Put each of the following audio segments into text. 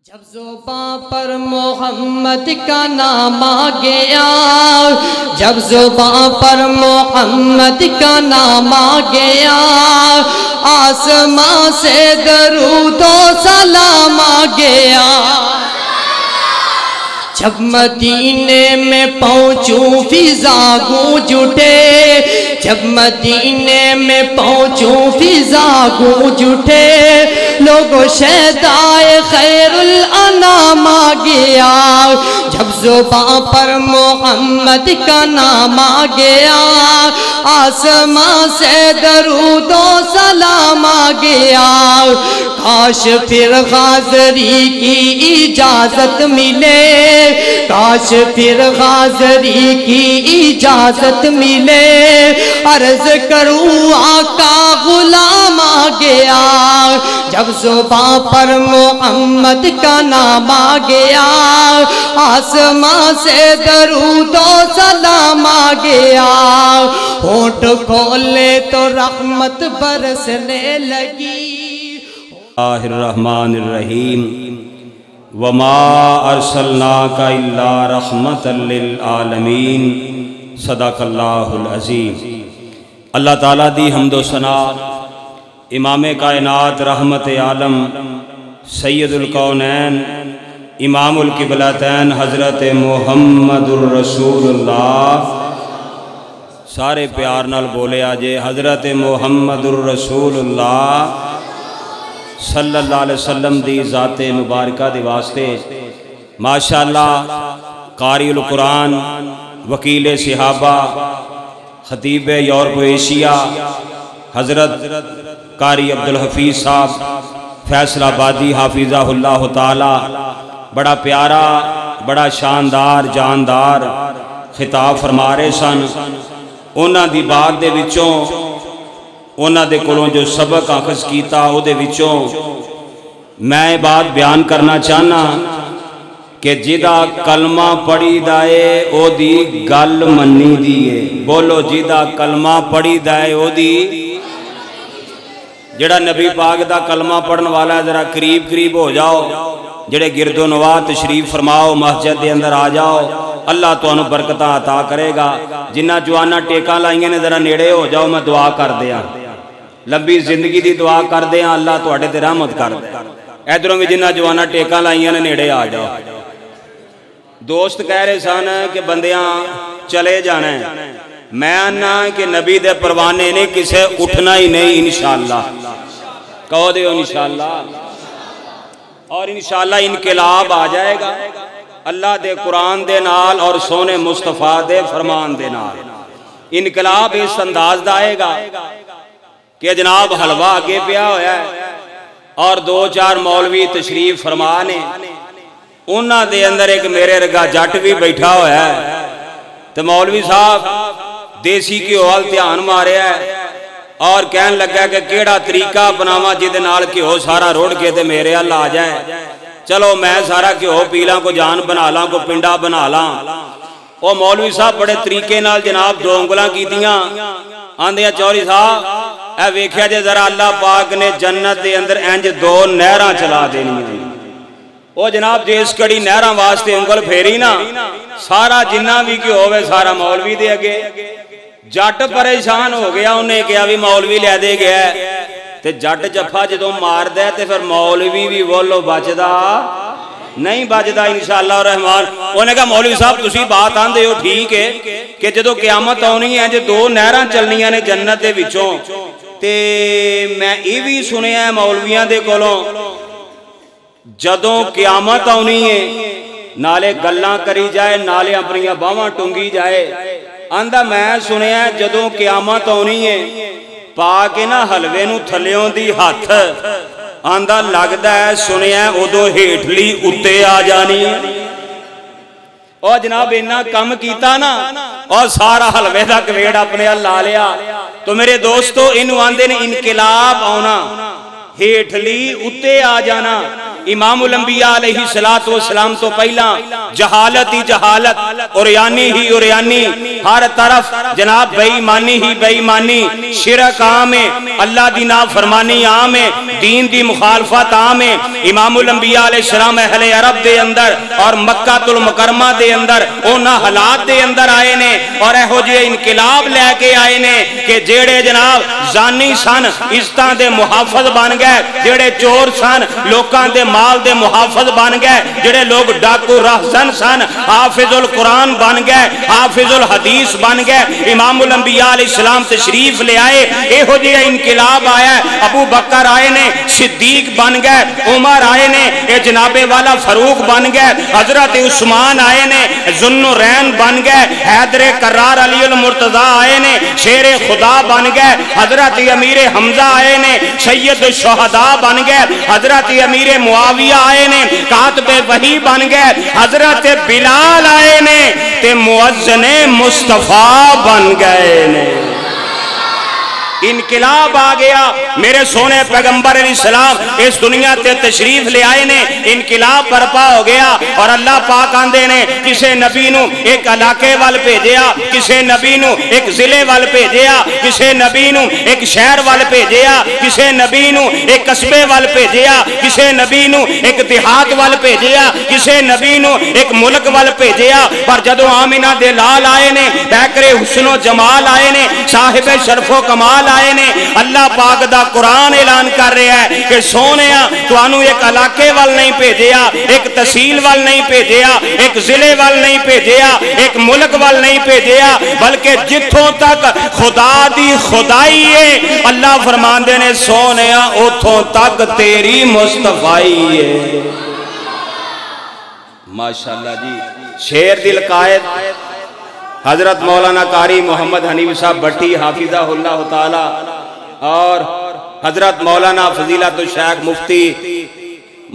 جب زباں پر محمد کا نام آ گیا، جب زباں پر محمد کا نام آ گیا، آسمان سے درود و سلام آ گیا۔ جب مدینے میں پہنچوں فضا گونج اٹھے، جب مدینے میں پہنچوں فضا گونج اٹھے، لوگوں شہدائے خیر الانام آ گیا۔ جب زباں پر محمد کا نام آ گیا، آسمان سے درود و سلام آ گیا۔ کاش پھر حاضری کی اجازت ملے، کاش پھر حاضری کی اجازت ملے، عرض کروں آقا غلام آ گیا۔ جب زباں پر محمد کا نام آ گیا، آسمان سے درود و سلام آ گیا۔ ہونٹ کھولے تو رحمت برسنے لگی۔ اللہ الرحمن الرحیم وما ارسلناک الا رحمتا للعالمین صدق اللہ العظیم۔ اللہ تعالیٰ دی حمد و ثنا امام کائنات رحمت عالم سید الکونین امام القبلتین حضرت محمد الرسول اللہ، سارے پیار نال بولے آجے حضرت محمد الرسول اللہ صلی اللہ علیہ وسلم دی ذات مبارکہ دی واسطے ماشاءاللہ قاری القرآن، وکیل صحابہ، خطیب یورپ و ایشیا حضرت قاری عبدالحفیظ صاحب فیصل آبادی حافظہ اللہ تعالی بڑا پیارا، بڑا شاندار، جاندار خطاب فرما رہے سن۔ انہاں دی بات دے وچوں، انہاں دے کولوں جو سبق اخذ کیتا او دے وچوں میں بات بیان کرنا چاہنا کہ جدا کلمہ پڑھی دائے او دی گل منی دیئے۔ بولو جدا کلمہ پڑھی دائے او دی، جڑا نبی پاک دا کلمہ پڑھن والا ہے ذرا قریب قریب ہو جاؤ، جڑے گرد و نواح تشریف فرماؤ، مسجد دے اندر آ جاؤ، اللہ تو انہوں برکتہ عطا کرے گا۔ جنہ جوانا ٹیکاں لائیں نے ذرا نیڑے ہو جاؤ، میں دعا کر دیا، لمبی زندگی دی دعا کر دیا، اللہ تو اڑے تے رحمت کر دیا۔ ایدروں بھی جنہ جوانا ٹیکاں لائیں نے نیڑے آ جاؤ۔ دوست کہہ رہے سان کہ بندیاں چلے جانا ہے، میں آنا کہ نبی دے پروانے نے کسے اٹھنا ہی نہیں انشاءاللہ، کہو دے انشاءاللہ، اور انشاءاللہ انقلاب آ جائے گا اللہ دے قرآن دے نال اور سونے مصطفیٰ دے فرمان دے نال۔ انقلاب اس انداز دا آئے گا کہ جناب حلوہ آگے پیا ہویا ہے اور دو چار مولوی تشریف فرمانے، انہاں دے اندر ایک میرے رگا جٹ بھی بیٹھا ہویا ہے، تو مولوی صاحب دیسی کی حوال تیان مارے ہے اور کہن لگا کہ کیڑا طریقہ اپناوا جدے نال کہ ہو سارا روڑ کے تے میرے اللہ آ جائے۔ چلو میں سارا کہ ہو پیلاں کو جان بنا لاں، کو پنڈا بنا لاں۔ وہ مولوی صاحب بڑے طریقے نال جناب دو انگلاں کی دیاں، آندیاں چوری صاحب اے ویکھیا جے ذرا اللہ پاک نے جنت دے اندر انج دو نہراں چلا دینی ہیں۔ وہ جناب جیس کڑی نہراں واسطے انگل پھیری نا، سارا جنہ بھی کہ ہوئے سارا مولوی دے اگے۔ جٹ پریشان ہو گیا، انہیں کیا بھی مولوی لے دے گیا ہے، تے جٹ جفا جدوں مار دے تے پھر مولوی بھی بولو بچدا نہیں بچدا انشاءاللہ الرحمن۔ انہوں نے کہا مولوی صاحب تسی بات آندے ہو ٹھیک ہے کہ جدوں قیامت آنی ہے جو دو نہراں چلنیاں نے جنت دے وچوں، تے میں یہ بھی سنیا ہے مولویاں دے کولوں جدوں قیامت آنی ہے نالے گلاں کری جائے، نالے اپنی باواں ٹنگی جائے۔ آندہ میں سنیا ہے جدوں قیامت آنی ہے پاکے نا حلوے نو تھلیوں دی ہاتھ، آندہ لگدا ہے سنیا ہے ادو ہیٹلی اتے آ جانی ہے۔ اور جناب انہا کم کیتا نا اور سارا حلوے دا کویڑ اپنے اللہ لیا، تو میرے دوستو انہوں آندے نے انقلاب آنا، ہیٹلی اتے آ جانا۔ امام الانبیاء علیہ السلام تو پہلا جہالت ہی جہالت، اوریانی ہی اوریانی، ہر طرف جناب بے ایمانی ہی بے ایمانی، شرک عام ہے، اللہ دی نافرمانی عام ہے، دین دی مخالفت عام ہے۔ امام الانبیاء علیہ السلام اہل عرب دے اندر اور مکہ المکرمہ دے اندر اونا حالات دے اندر آئے نے اور اہو جے انقلاب لے کے آئے نے کہ جیڑے جناب زانی سن عزتاں دے محافظ بن گئے، جیڑے چور سن لوکاں دے مال دے محافظ بن گئے، جیڑے لوگ ڈاکو راہزن سن حافظ القرآن بن گئے، حافظ الحدیث بن گئے۔ امام الانبیاء علیہ السلام تشریف لے آئے، اہو جے انقلاب آیا، ابو بکر آئے نے صدیق بن گئے، عمر آئے نے اے جناب والا فاروق بن گئے، حضرت عثمان آئے نے ذوالنورین بن گئے، حیدر کرار علی المرتضی آئے نے شیر خدا بن گئے، حضرت امیر حمزہ آئے نے سید الشہداء بن گئے، حضرت امیر معاویہ آئے نے کاتب وحی بن گئے، حضرت بلال آئے نے تے مؤذن مصطفیٰ بن گئے نے۔ انقلاب آ گیا، میرے سونے پیغمبر علیہ السلام اس دنیا تے تشریف لے آئے نے، انقلاب برپا ہو گیا اور اللہ پاک آندے نے کسے نبی نو ایک علاقے وال بھیجیا، کسے نبی نو ایک ضلع وال بھیجیا، کسے نبی نو ایک شہر وال بھیجیا، کسے نبی نو ایک قصبے وال بھیجیا، کسے نبی نو ایک دیہات وال بھیجیا، کسے نبی نو ایک ملک وال بھیجیا۔ پر جدو آمینہ دے لال آئے نے، بیکر حسن و جمال آئے نے، صاحب شرف و کمال آئے نے، اللہ پاک دا قرآن اعلان کر رہا ہے کہ سونیا تو انو ایک علاقے وال نہیں بھیجیا، ایک تحصیل وال نہیں بھیجیا، ایک ضلع وال نہیں بھیجیا، ایک ملک وال نہیں بھیجیا، بلکہ جتھوں تک خدا دی خدائی ہے اللہ فرماندے نے سونیا اتھوں تک تیری مصطفیٰ ہے۔ ماشاءاللہ جی، شیر دل قائد حضرت مولانا قاری محمد حنیف صاحب بٹی حافظہ اللہ تعالی اور حضرت مولانا فضیلت الشیخ مفتی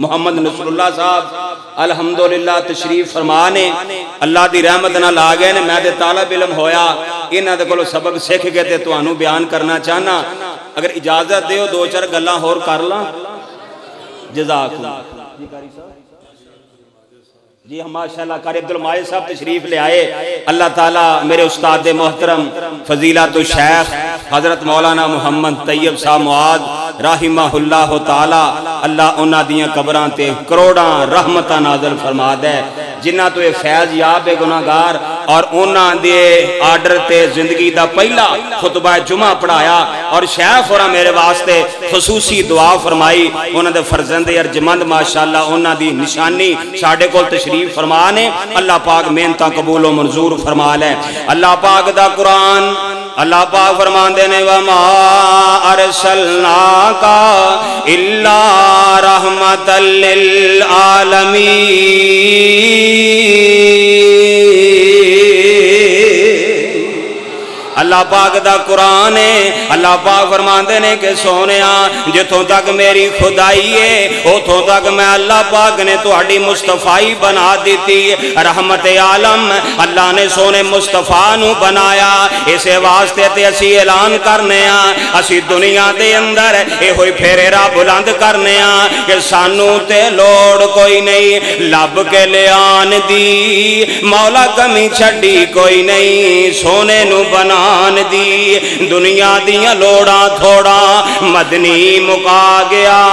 محمد نصر اللہ صاحب الحمدللہ تشریف فرمانے اللہ دی رحمت نہ لاغے نے۔ میں دے طالب علم ہویا انہاں دے کولو سبق سکھ کے تے تانوں بیان کرنا چاہنا، اگر اجازت دیو دو چار گلاں ہور کر لاں۔ جزاک اللہ جی ہم ماشاءاللہ قاری عبدالماجد صاحب تشریف لے آئے۔ اللہ تعالیٰ میرے استاد محترم فضیلت الشیخ حضرت مولانا محمد طیب صاحب معاذ رحمہ اللہ تعالیٰ اللہ انہاں دیاں قبران تے کروڑاں رحمتہ نازل فرما دے، جنہ تو یہ فیض یاب ہے گناہگار اور انہاں دے آرڈر تے زندگی دا پہلا خطبہ جمعہ پڑھایا اور شیخ اور میرے واسطے خصوصی دعا فرمائی۔ انہاں دے فرزند ارجمند ماشاءاللہ انہاں دی نشانی ساڑھے کول تشریف فرمانے، اللہ پاک محنتاں قبول و منظور فرما لے۔ اللہ پاک دا قرآن اللہ پاک فرمان دینے وَمَا أَرْسَلْنَاكَ إِلَّا رَحْمَةً لِلْعَالَمِينَ۔ اللہ پاک دا قرآن ہے، اللہ پاک فرمان دینے کہ سونیا جتوں تک میری خدائی ہے اتوں تک میں اللہ پاک نے تہاڈی مصطفی بنا دیتی۔ رحمت عالم اللہ نے سونے مصطفیٰ نو بنایا، اسے واسطے تے اسی اعلان کرنے ہاں، اسی دنیا دے اندر اے ہوئی پھیرے راہ بلند کرنے ہاں کہ سانو تے لوڑ کوئی نہیں لب کے لیان دی، مولا کمی چھڑی کوئی نہیں سونے نو بنا دی، دنیا دیاں لوڑاں تھوڑا مدنی مکا گیا،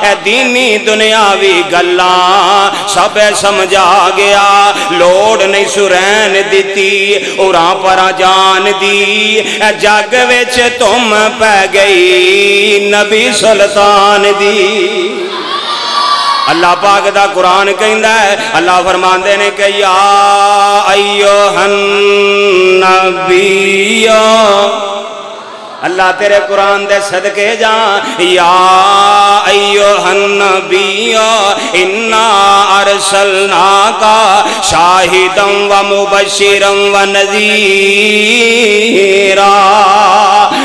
اے دینی دنیاوی گلاں سب سمجھا گیا، لوڑ نہیں سرین دیتی اوراں پر جان دی، اے جگ وچ تم پہ گئی نبی سلطان دی۔ اللہ پاک دا قرآن کہندا ہے، اللہ فرماندے نے کہ یا ایھا النبی، اللہ تیرے قرآن دے صدقے جان، یا ایھا النبی انا ارسلناک شاہدا و مبشرا و نذیرا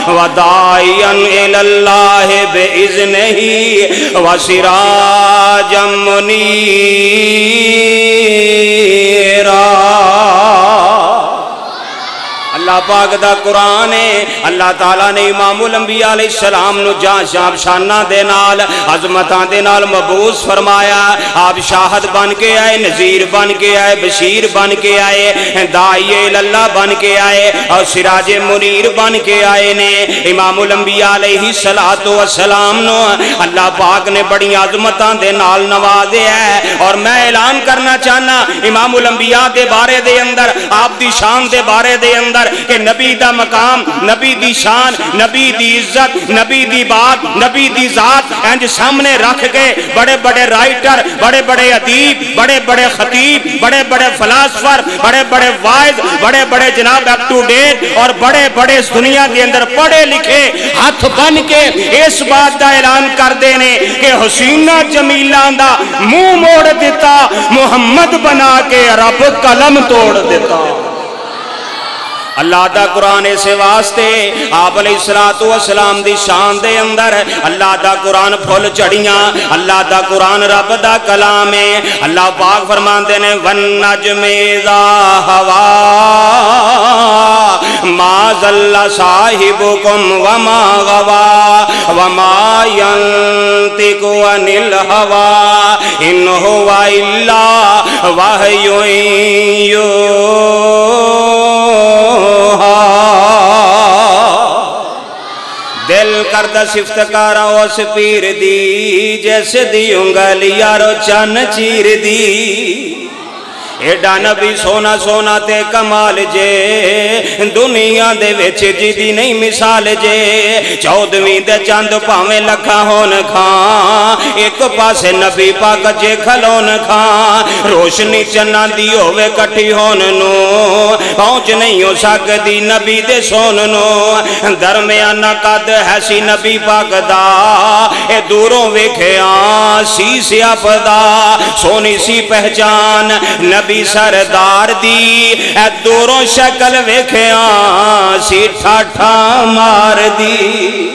وداعیا الی اللہ باذنہ وسراجا منیرا۔ اللہ پاک دا قرآن ہے اللہ تعالیٰ نے امام الانبیاء علیہ السلام نو جان شاب شانہ دے نال عظمتاں دے نال مبعوث فرمایا آپ شاہد بن کے آئے نذیر بن کے آئے بشیر بن کے آئے داعی اللہ بن کے آئے اور سراج منیر بن کے آئے نے امام الانبیاء علیہ السلام نو اللہ پاک نے بڑی عظمتاں دے نال نوازے ہے اور میں اعلان کرنا چاہنا امام الانبیاء دے بارے دے اندر آپ دی شان دے بارے دے اندر کہ نبی دا مقام نبی دی شان نبی دی عزت نبی دی بات نبی دی ذات انج سامنے رکھ کے بڑے بڑے رائٹر بڑے بڑے ادیب بڑے بڑے خطیب بڑے بڑے فلاسفر بڑے بڑے وائز بڑے بڑے جناب اپ ٹو ڈیٹ اور بڑے بڑے دنیا کے اندر پڑھے لکھے ہاتھ بن کے اس بات دا اعلان کر دینے کہ حسینہ جمیلہ دا منہ موڑ دیتا محمد بنا کے رب قلم توڑ دیتا اللہ دا قرآن سے واسطے آپ علیہ السلام دی شان دے اندر اللہ دا قرآن پھول چڑیاں اللہ دا قرآن رب دا کلام ہے اللہ پاک فرماندے نے وَالنَّجْمِ إِذَا هَوَىٰ مَا ضَلَّ صَاحِبُكُمْ وَمَا غَوَىٰ وَمَا يَنطِقُ عَنِ الْهَوَىٰ إِنْ هُوَ إِلَّا وَحْيٌ يُوحَىٰ دل کردہ صفت کارا اس پیر دی جیسے دی انگل یارو چن چیر دی ایڈا نبی سونا سونا تے کمال جے دنیا دے وچ جی نہیں مثال جے چودویں دے چند پاویں لکھا ہون کھان ایک پاسے نبی پاک جے کھلون کھان روشنی چنا دی ہوئے کٹھی ہون نو پہنچ نہیں ہو سکتی نبی دے سون نو درمیانہ قد ہے سی نبی پاک دا اے دوروں ویکھے آن سی سیاپ دا سونی سی پہچان نبی سردار دی اے دوروں شکل ویکھیاں سی ٹھاٹھا مار دی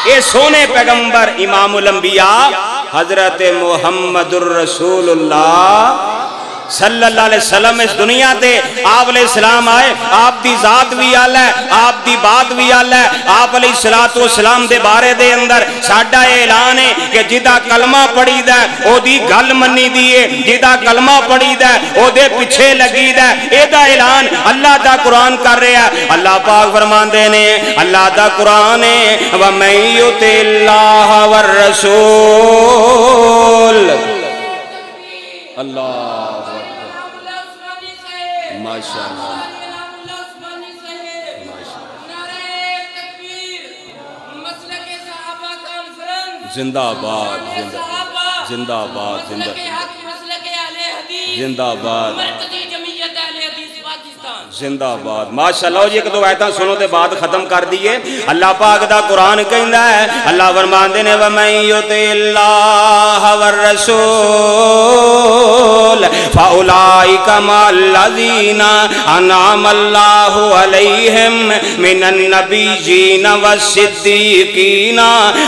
اے سونے پیغمبر امام الانبیاء حضرت محمد الرسول اللہ صلی اللہ علیہ وسلم اس دنیا تے آپ علیہ السلام آئے آپ دی ذات بھی آل ہے آپ دی بات بھی آل ہے آپ علیہ السلام دے بارے دے اندر ساڑھا اعلان ہے کہ جدہ کلمہ پڑھی دے او دی گل منی دیئے جدہ کلمہ پڑھی دے او دے پچھے لگی دے اے دا اعلان اللہ دا قرآن کر رہا ہے اللہ پاک فرمان دینے اللہ دا قرآن ہے وَمَن يُطِعِ اللَّهَ وَالرَّسُولَ اللہ ماشاءاللہ زندہ آباد زندہ آباد زندہ آباد زندہ آباد ماشاءاللہ جی ایک دو آیتاں سنو دے بعد ختم کر دیئے اللہ پاک دا قرآن کہندہ ہے اللہ فرمان دینے وَمَن يُطِعِ اللَّهَ وَالرَّسُولَ فَأُولَئِكَ مَعَ الَّذِينَ أَنْعَمَ اللَّهُ عَلَيْهِمْ مِنَ النَّبِيِّينَ وَالصِّدِّيقِينَ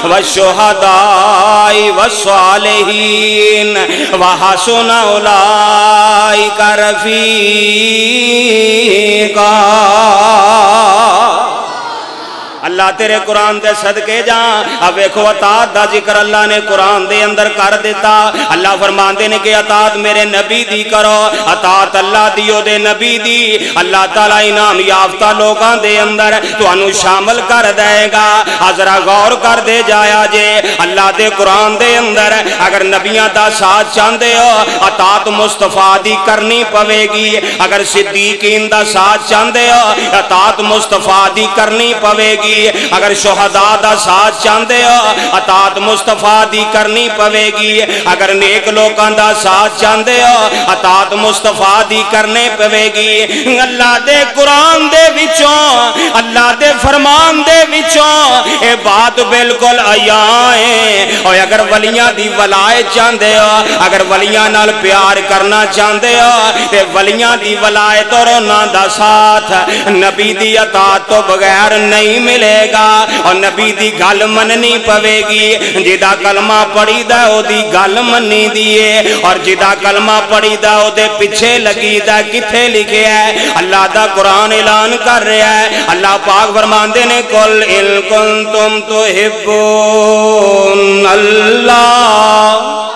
وَالشُّهَدَاءِ وَالصَّالِحِينَ وَحَسُنَ أُولَئِكَ رفیقا اللہ تیرے قرآن دے صدقے جان اب ایکھو اطاعت دا ذکر اللہ نے قرآن دے اندر کر دیتا اللہ فرمان دینے کہ اطاعت میرے نبی دی کرو اطاعت اللہ دیو دے نبی دی اللہ تعالیٰ انعام یافتہ لوگاں دے اندر تو انو شامل کر دے گا حضرہ غور کر دے جایا جے اللہ دے قرآن دے اندر اگر نبیاں دا ساتھ چاندے ہو اطاعت مصطفیٰ دی کرنی پوے گی اگر صدیقین دا ساتھ چاندے ہو اطاعت مصطفیٰ دی کرنی پوے گی اگر شہداء دا ساتھ چاندے ہو اطاعت مصطفیٰ دی کرنی پوے گی اگر نیک لوکاں دا ساتھ چاندے ہو اطاعت مصطفیٰ دی کرنے پوے گی اللہ دے قرآن دے وچوں اللہ دے فرمان دے وچوں اے بات بالکل آیائیں اور اگر ولیاں دی ولایت چاندے ہو اگر ولیاں نال پیار کرنا چاندے ہو تے ولیاں دی ولایت اور انہاں دا ساتھ نبی دی اطاعت تو بغیر نہیں مل ملے گا اور نبی دی گل مننی پوے گی جدا کلمہ پڑھی دا او دی گل مننی دیئے اور جدا کلمہ پڑھی دا او دے پیچھے لگی دا کتھے لکھے ہے اللہ دا قرآن اعلان کر رہا ہے اللہ پاک فرماندے نے قل ان کنتم تحبون اللہ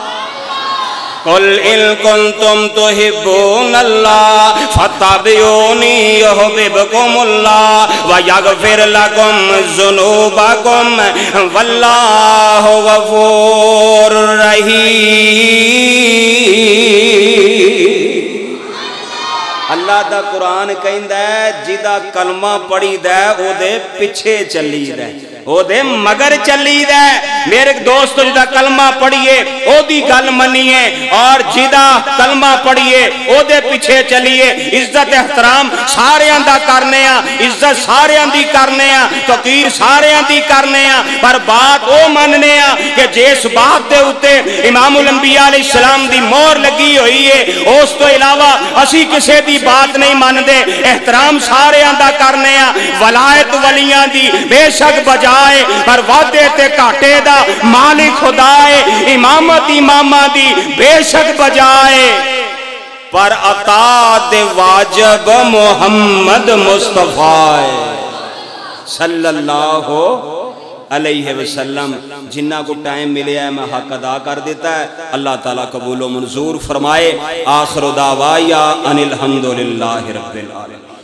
قل ان کنتم تحبون اللہ فاتبعونی یحببکم اللہ ویغفر لکم ذنوبکم واللہ غفور رحیم اللہ دا قرآن کہندا ہے جدا کلمہ پڑھی دا او دے پیچھے چلی دا او دے مگر چلی دا میرے دوستو جدا کلمہ پڑھیے او دی گل منیے اور جدا کلمہ پڑھیے او دے پیچھے چلیے عزت احترام سارے اندہ کرنے ہیں عزت سارے اندھی کرنے ہیں توقیر سارے اندھی کرنے ہیں پر بات او مننے ہیں کہ جیس بات دے ہوتے امام الانبیاء علیہ السلام دی مور لگی ہوئی ہے اس تو علاوہ اسی کسے دی بات نہیں مان دے احترام سارے اندہ کرنے ہیں ولایت ولیاں دی بے شک بجائے پر وعدے تے کاٹے دا مالک خدائے امامت امامہ دی بے شک بجائے پر عطا دے واجب محمد مصطفیٰ صلی اللہ علیہ وسلم جنہ کو ٹائم ملے ہے میں حق ادا کر دیتا ہے اللہ تعالیٰ قبول و منظور فرمائے آخر دعوایا ان الحمدللہ رب العالمین